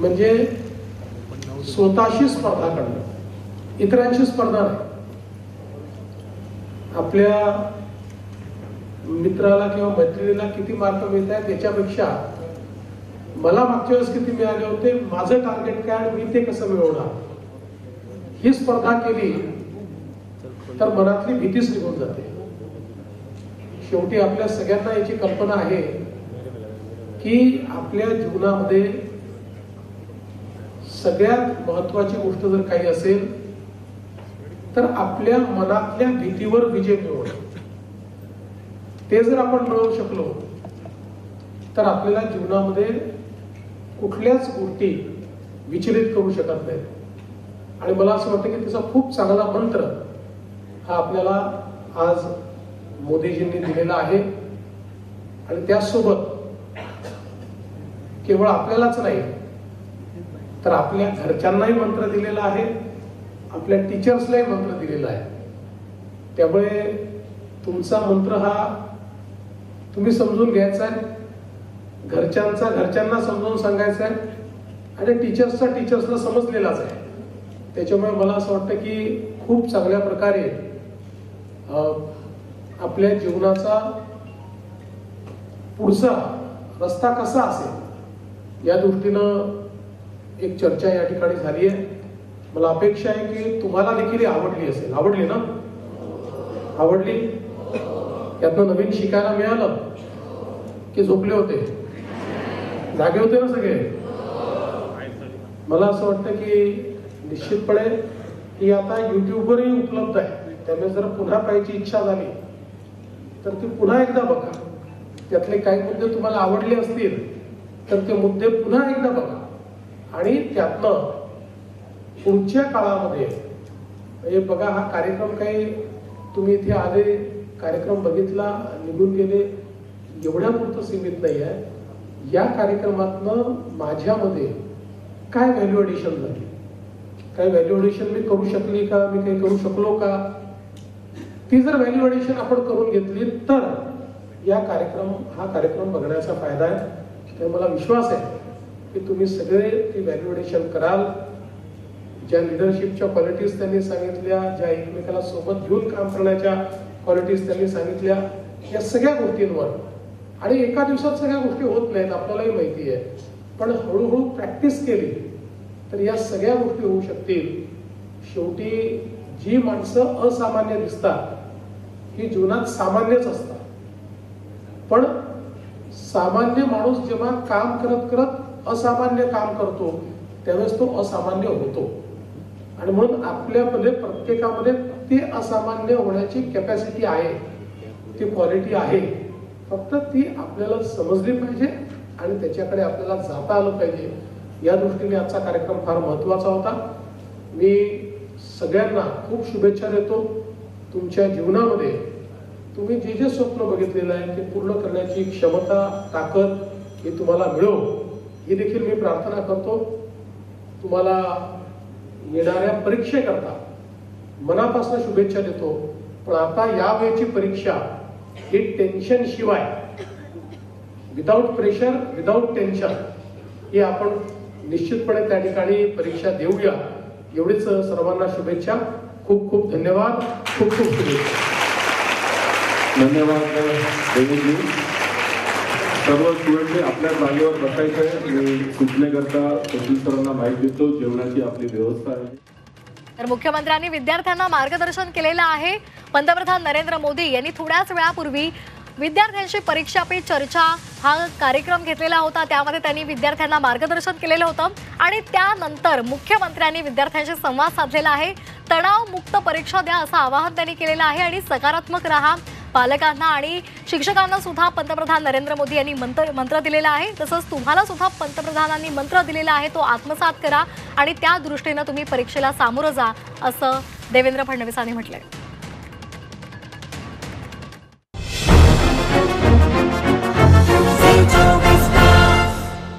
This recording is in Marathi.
म्हणजे स्वतःशी स्पर्धा करणं, इतरांची स्पर्धा नाही. आपल्या मित्राला किंवा मैत्रिणीला किती मार्क मिळत आहेत याच्यापेक्षा मला मागच्या वेळेस किती मिळाले होते, माझं टार्गेट काय, मी ते कसं मिळवणार, ही स्पर्धा केली तर मनातली भीतीच निघून जाते. शेवटी आपल्या सगळ्यांना याची कल्पना आहे की आपल्या जीवनामध्ये सगळ्यात महत्वाची गोष्ट जर काही असेल तर आपल्या मनातल्या भीतीवर विजय मिळवणं. ते जर आपण मिळवू शकलो तर आपल्याला जीवनामध्ये कुठल्याच गोष्टी विचलित करू शकत नाहीत. आणि मला असं वाटतं की त्याचा खूप चांगला मंत्र हा आपल्याला आज मोदीजींनी दिलेला आहे. आणि त्यासोबत केवळ आपल्यालाच नाही तर आपल्या घरच्यांनाही मंत्र दिलेला आहे, आपल्या टीचर्सलाही मंत्र दिलेला आहे. त्यामुळे तुमचा मंत्र हा तुम्ही समजून घ्यायचा आहे, घरच्यांना समजून सांगायचा आहे आणि टीचर्सला समजलेलाच आहे. त्याच्यामुळे मला असं वाटतं की खूप चांगल्या प्रकारे आपल्या जीवनाचा पुढचा रस्ता कसा असेल या दृष्टीनं एक चर्चा या ठिकाणी झाली आहे. मला अपेक्षा आहे की तुम्हाला देखील आवडली असेल. आवडली ना? आवडली? यातनं नवीन शिकायला मिळालं की झोपले होते, जागे होते ना सगळे? मला असं वाटतं की निश्चितपणे ही आता युट्यूबवरही उपलब्ध आहे. त्यामुळे जर पुन्हा पाहायची इच्छा झाली तर ती पुन्हा एकदा बघा. त्यातले काही मुद्दे तुम्हाला आवडले असतील तर ते मुद्दे पुन्हा एकदा बघा आणि त्यातनं पुढच्या काळामध्ये म्हणजे बघा, हा कार्यक्रम काही तुम्ही इथे आले, कार्यक्रम बघितला, निघून गेले एवढ्यापुरतं सीमित नाही आहे. या कार्यक्रमातनं माझ्यामध्ये काय व्हॅल्यू एडिशन झाली, काय व्हॅल्यू एडिशन मी करू शकली का, मी काही करू शकलो का, ती जर व्हॅल्यू एडिशन आपण करून घेतली तर हा कार्यक्रम बघण्याचा फायदा आहे. तर मला विश्वास आहे की तुम्ही सगळे ती व्हॅल्यू एडिशन कराल. ज्या लिडरशिपच्या क्वालिटीज त्यांनी सांगितल्या, ज्या एकमेकाला सोबत घेऊन काम करण्याच्या क्वालिटीज त्यांनी सांगितल्या, या सगळ्या गोष्टींवर, आणि एका दिवसात सगळ्या गोष्टी होत नाहीत आपल्यालाही माहिती आहे, पण हळूहळू प्रॅक्टिस केली तर या सगळ्या गोष्टी होऊ शकतील. शेवटी जी माणसं असामान्य दिसतात ही जीवनात सामान्यच असतात, पण सामान्य माणूस जेव्हा काम करत करत असामान्य काम करतो त्यावेळेस तो असामान्य होतो. आणि म्हणून आपल्यामध्ये प्रत्येकामध्ये ते असामान्य होण्याची कॅपॅसिटी आहे, ती क्वालिटी आहे. फक्त ती आपल्याला समजली पाहिजे आणि त्याच्याकडे आपल्याला जाता आलं पाहिजे. या दृष्टीने आजचा कार्यक्रम फार महत्वाचा होता. मी सगळ्यांना खूप शुभेच्छा देतो. तुमच्या जीवनामध्ये तुम्ही जे जे स्वप्न बघितलेलं आहे ते पूर्ण करण्याची क्षमता, ताकद ही तुम्हाला मिळो ही देखील मी प्रार्थना करतो. तुम्हाला येणाऱ्या परीक्षेकरता मनापासून शुभेच्छा देतो. पण आता यावेळची परीक्षा ही टेन्शन शिवाय, विदाउट प्रेशर, विदाउट टेन्शन, ही आपण निश्चितपणे त्या ठिकाणी परीक्षा देऊया. एवढीच सर्वांना शुभेच्छा. खूप खूप धन्यवाद. खूप खूप शुभेच्छा. धन्यवाद देवेंद्रजी. सर्व स्टुडंटने आपल्या जागेवर बसायचं आहे. मी सूचनेकरता सचिन सरांना माहिती देतो. जेवणाची आपली व्यवस्था आहे. तर मुख्यमंत्र्यांनी विद्यार्थ्यांना मार्गदर्शन केलेलं आहे. पंतप्रधान नरेंद्र मोदी यांनी थोड्याच वेळापूर्वी विद्यार्थ्यांची परीक्षा पे चर्चा हा कार्यक्रम घेतलेला होता. त्यामध्ये त्यांनी विद्यार्थ्यांना मार्गदर्शन केलेलं होतं आणि त्यानंतर मुख्यमंत्र्यांनी विद्यार्थ्यांशी संवाद साधलेला आहे. तणावमुक्त परीक्षा द्या असं आवाहन त्यांनी केलेलं आहे आणि सकारात्मक राहा. पालकांना आणि शिक्षकांना सुद्धा पंतप्रधान नरेंद्र मोदी यांनी मंत्र दिलेला आहे. तसंच तुम्हाला सुद्धा पंतप्रधानांनी मंत्र दिलेला आहे, तो आत्मसात करा आणि त्या दृष्टीने तुम्ही परीक्षेला सामोरं जा असं देवेंद्र फडणवीसांनी म्हटलंय.